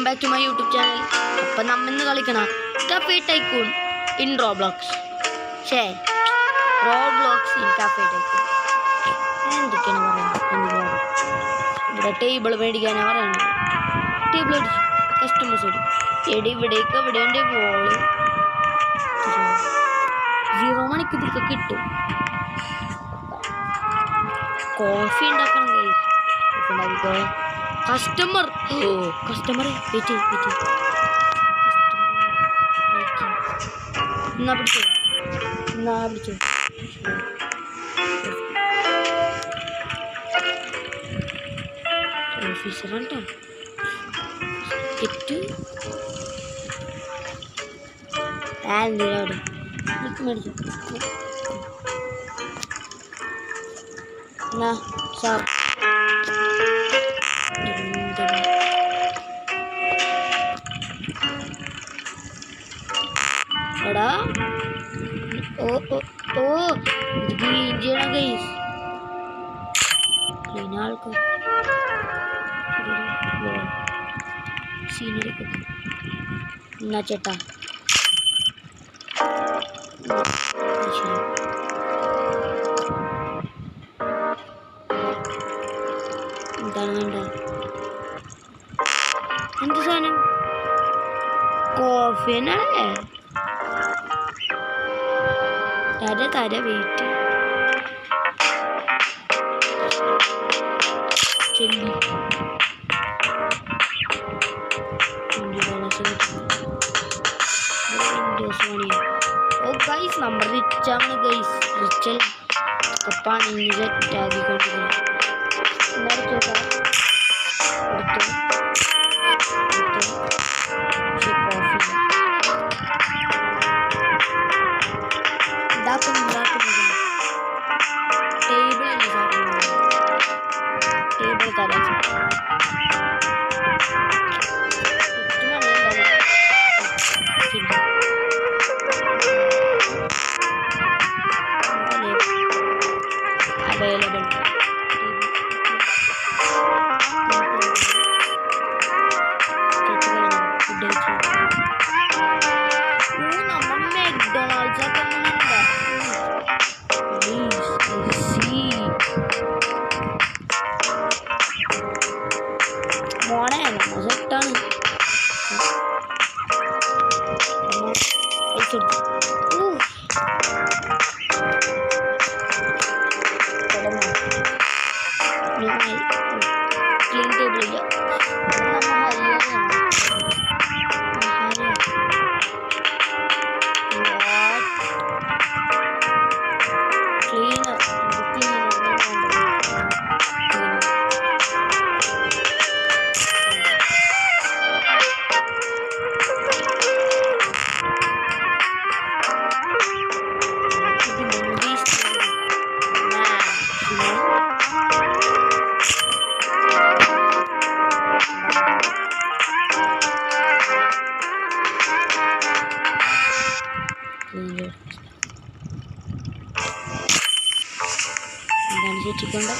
Welcome back to my YouTube channel. അപ്പം നമ്മൾ ഇന്ന് കളിക്കണം Cafe Tycoon in Roblox. Roblox in Cafe Tycoon. എന്തൊക്കെയാണ് പറയുന്നത്? ഇവിടെ ടേബിൾ മേടിക്കാനാണ് പറയുന്നത്. ടേബിൾ അടിച്ചു കസ്റ്റമേഴ്സ് വരും. ഇവിടേക്ക് എവിടെയുണ്ട് വോള് 0 മണിക്ക് ഇതൊക്കെ കിട്ടും. കോഫി ഉണ്ടാക്കണം ഉണ്ടാക്കിക്കോളാം. കസ്റ്റമർ വെയിറ്റ് എന്നാ പിടിച്ചോ ഓഫീസറാണ് കേട്ടോ. എന്തിനാണ് മേടിച്ചു എന്നാ സാർ എടാ ഇത് ക്ലീൻ ചെയ്യണം ഗൈസ്. ക്ലീൻ ആൾക്കാർ സീനറി എന്നാ ചേട്ടാ എന്താണ് വേണ്ടത്? എന്ത് സാധനം? കോഫി തന്നെയാണല്ലേ? തര വെയിറ്റ് ചെല്ലി ഗൈസ് നമ്മൾ റിച്ചാണ് ഗൈസ്. റിച്ചൽ പണി സെറ്റാക്കിക്കൊണ്ടിരിക്കുന്നത്. ടേബിൾ തരാം. അവൈലബിൾ മോനെ സെറ്റാണ്. ക്ലീൻ ടേബിൾ ഇല്ല. എന്താണ് ചേച്ചിക്കൊണ്ട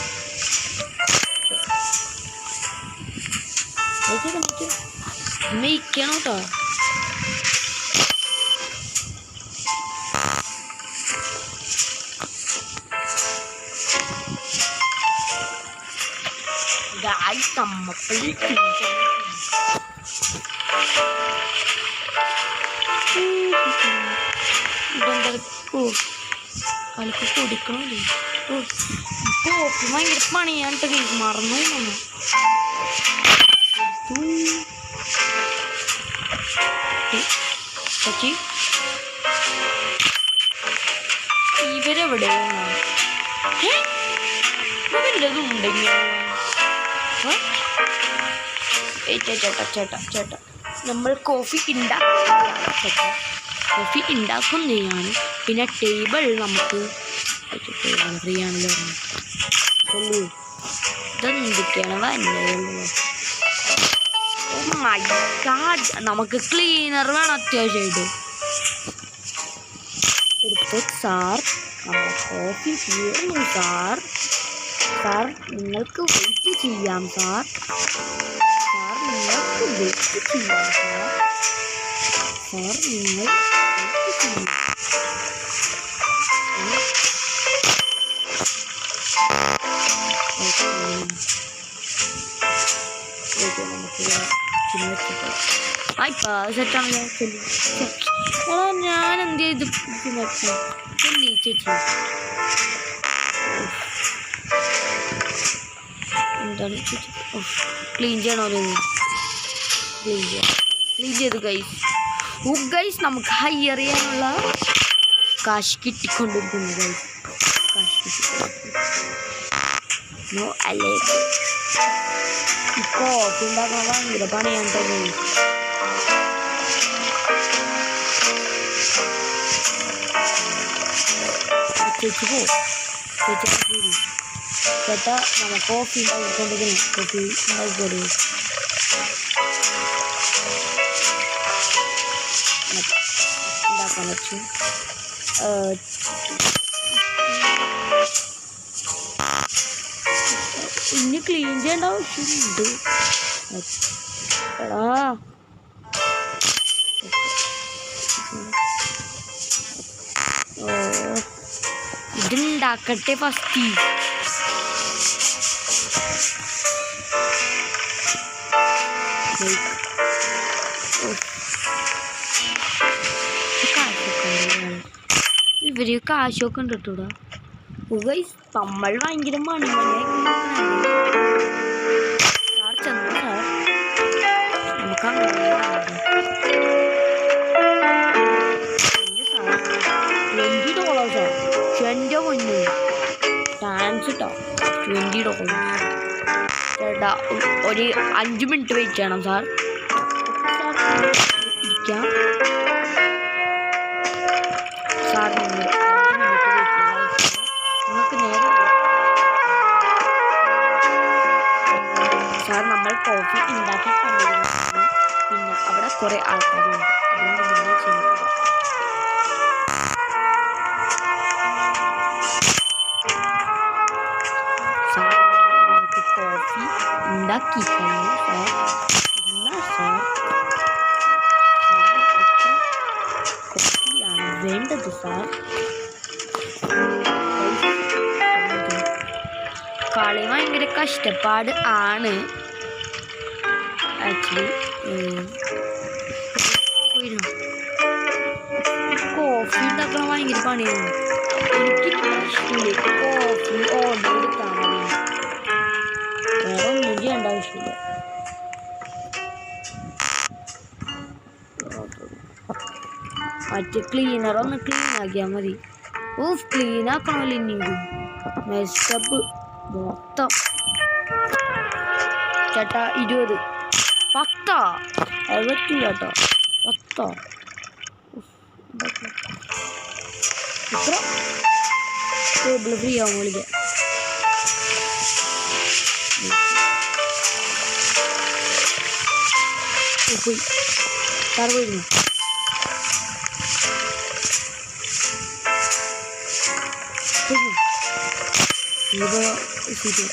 മെയ്ക്കണം കേട്ടോ. കളിക്ക് കുടിക്കണല്ലേ? കോഫി ഭയങ്കര പണിയാണ്ട് കേസ് മറന്നു ചേച്ചി. ഇവരെവിടെയാണ്? വല്ലതുണ്ടെങ്കിൽ ചേട്ടാ നമ്മൾ കോഫി ഉണ്ടാക്കുന്നതാണ്. പിന്നെ ടേബിൾ നമുക്ക് ഫ്രീ ആണല്ലോ. ഇതെന്തൊക്കെയാണ് വന്നത്? ഓ മൈ ഗോഡ്, നമുക്ക് ക്ലീനർ വേണം അത്യാവശ്യമായിട്ട്. എടുത്ത് സാർ നമ്മുടെ കോഫി തീർന്നു സാർ നിങ്ങൾക്ക് വെയിറ്റ് ചെയ്യാം സാർ. നിങ്ങൾക്ക് വെച്ച് ചെയ്യാം സാർ നിങ്ങൾ സെറ്റാണല്ലോ ഞാൻ എന്ത് ചെയ്ത് ചേച്ചി എന്താണ് ചേച്ചി ക്ലീൻ ചെയ്യണോ ക്ലീൻ ചെയ്ത് ഗൈസ് നമുക്ക് ഹയർ ചെയ്യാനുള്ള കാശ് കിട്ടിക്കൊണ്ടിരിക്കുന്നു ഗൈസ് കാശ് കിട്ടിക്കൊണ്ടിരിക്കുന്നു അല്ലേ കോഫി ഉണ്ടാക്കാൻ ഭയങ്കര പണിയാണ് ഗൈസ് ചേച്ചി ചേച്ചി ചേട്ടാ നമ്മൾ കോഫി ഉണ്ടാക്കിക്കൊണ്ടിരിക്കണം കോഫി ഉണ്ടാക്കിക്കൊടു ഉണ്ടാക്കാൻ വെച്ചു ഇനി ക്ലീൻ ചെയ്യേണ്ട ആവശ്യമുണ്ട് എടാ ഇതുണ്ടാക്കട്ടെ ഫസ്റ്റ് ഇവര് കാശൊക്കെ ഉണ്ട് കേട്ടോടാ നമ്മൾ ഭയങ്കര സാർ ചെന്നു സാർ നമുക്ക് $20 സാർ എൻ്റെ പൊന്നു താങ്ക്സ് കേട്ടോ $20 ചേട്ടാ ഒരു 5 മിനിറ്റ് വെയിറ്റ് ചെയ്യണം സാർ ഇരിക്കാം സാർ നിങ്ങൾ 5 മിനിറ്റ് വെയിറ്റ് ചെയ്യണം നിങ്ങൾക്ക് നേരെ സാർ നമ്മൾ കോഫി ഉണ്ടാക്കി കൊണ്ടിരുന്നത് പിന്നെ അവിടെ കുറേ ആൾക്കാരുണ്ട് അതുകൊണ്ട് നിങ്ങൾ ചെയ്യുന്നത് സാർ നിങ്ങൾക്ക് കോഫി ഉണ്ടാക്കി കഴിഞ്ഞു സാർ എന്നാ സാർ കോഫിയാണ് വേണ്ടത് സാർ കളി ഭയങ്കര കഷ്ടപ്പാട് ആണ് ആക്ച്വലി കോഫി ഉണ്ടാക്കണ ഭയങ്കര പണിയാണ് എനിക്ക് പ്രശ്നമില്ല കോഫി ഓർഡർ എടുക്കാൻ മതി വേറെ ഒന്നും ചെയ്യേണ്ട ആവശ്യമില്ല മറ്റേ ക്ലീനർ ഒന്ന് ക്ലീൻ ആക്കിയാൽ മതി ക്ലീൻ ആക്കണമല്ലോ ഇനിയും മെസ്സപ്പ് മൊത്തം ചേട്ടാ 20 10 അത് പറ്റില്ല കേട്ടോ 10 ഇത്ര ടേബിൾ ഫ്രീ ആവും വിളിക്കാൻ പോയി സാർ പോയിരുന്നു ഇത് ശരി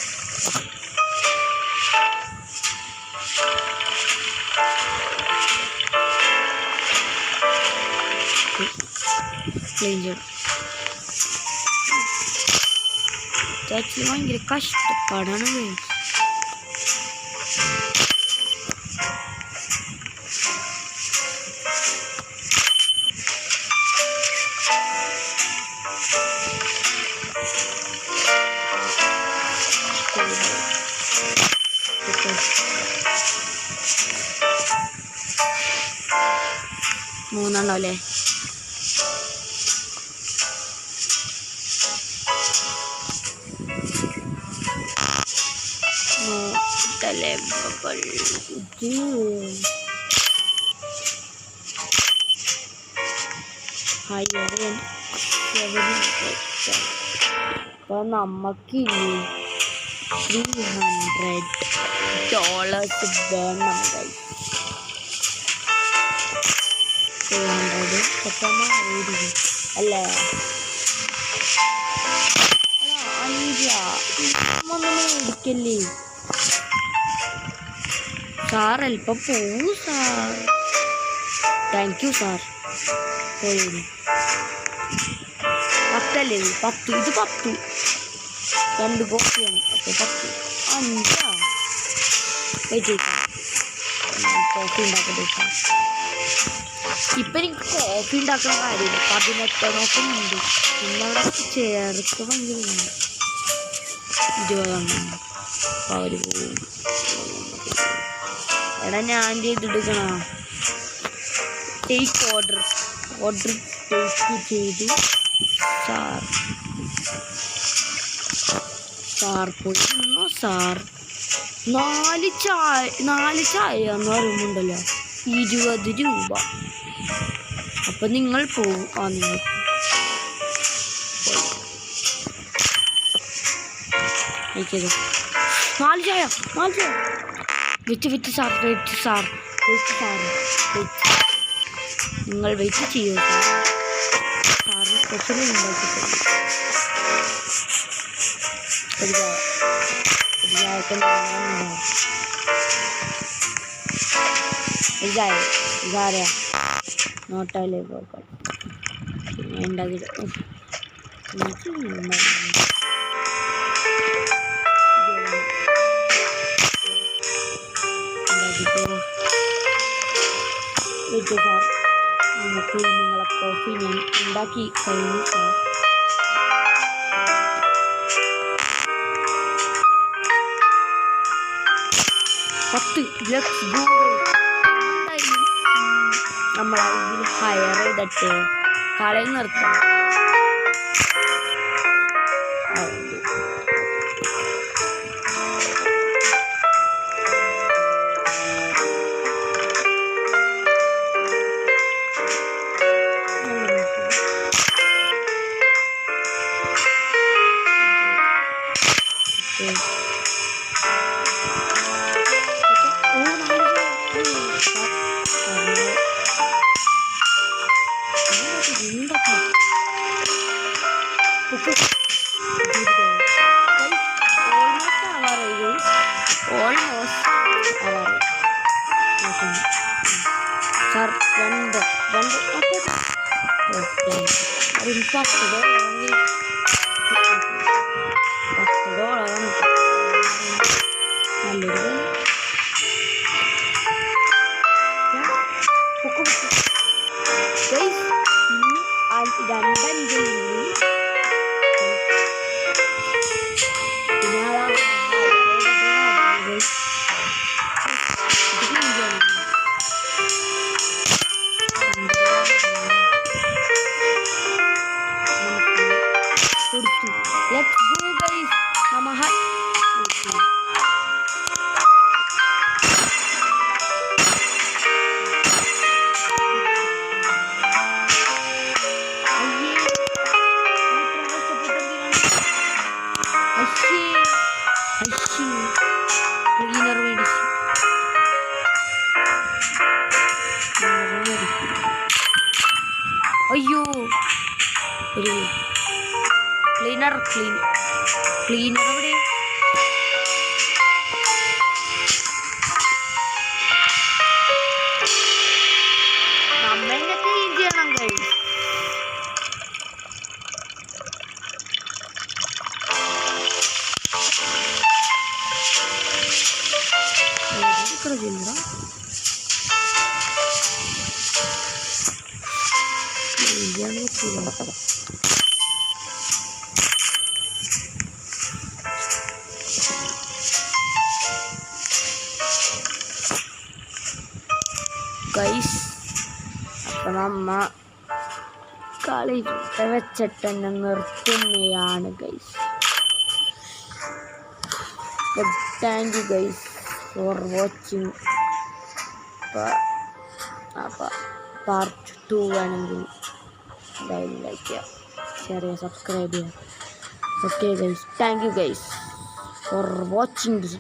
ക്ലീൻ ചെയ്യണം ചേച്ചി ഭയങ്കര കഷ്ടപ്പാടാണ് മൂന്നെണ്ണം അല്ലേ അപ്പോൾ നമുക്കിനി $300 വേണം അല്ലേ അഞ്ചാ ഒന്നും മേടിക്കല്ലേ സാർ അല്പം പോവൂ സാർ. Thank you sir. പോയി 10 അല്ലേ? 10. ഇത് 10. 2 കോപ്പിയാണ്. അപ്പോൾ 10. 5. വെയിറ്റ് കോഫി ഉണ്ടാക്കട്ടെ സാർ. ഇപ്പം എനിക്ക് കോഫി ഉണ്ടാക്കുന്ന കാര്യമില്ല. 18 ഉണ്ട്. പിന്നെ അവിടെ ചേർക്ക് ഭയങ്കര 20 അപ്പോൾ അവർ പോകും. എടാ ഞാൻ ചെയ്തെടുക്കണ ടേക്ക് ഓർഡർ ടേക്ക് ചെയ്ത് സാർ പോയിരുന്നു സാർ. 4 ചായ എന്ന് പറയുമ്പോണ്ടല്ലോ 20 രൂപ. അപ്പം നിങ്ങൾ പോകും. നിങ്ങൾ 4 ചായ വെച്ച് സാർ. നിങ്ങൾ വെയിറ്റ് ചെയ്യൂ സാറിന് സ്പെഷ്യൽ ഉണ്ടാക്കി ഇതാരാ നോട്ടാലേ പോക്കാം. പിന്നെ ഉണ്ടാക്കിയിട്ട് സാർ നമുക്ക് നിങ്ങളെ കോഫി ഞാൻ ഉണ്ടാക്കി കഴിഞ്ഞു സാർ. നമ്മൾ ഇതിൽ ഹയർ ചെയ്തിട്ട് കളയിൽ നിർത്തണം. സാർ 2 $10 നല്ലൊരു Let's go guys. Namahat. അയ്യോ ഒരു ക്ലീനർ എവിടെ? നമ്മെന്നെ ക്ലീൻ ചെയ്യണം കഴിയും. ഗൈസ് അപ്പം നമ്മ കളി വെച്ചിട്ടെന്നെ നിർത്തുന്നതാണ് guys. Thank you guys for watching. അപ്പം പാർട്ട് 2 വേണമെങ്കിൽ എന്തായാലും ലൈക്ക് ചെയ്യുക, ഷെയർ ചെയ്യുക, സബ്സ്ക്രൈബ് ചെയ്യുക. Okay guys, thank you guys for watching this.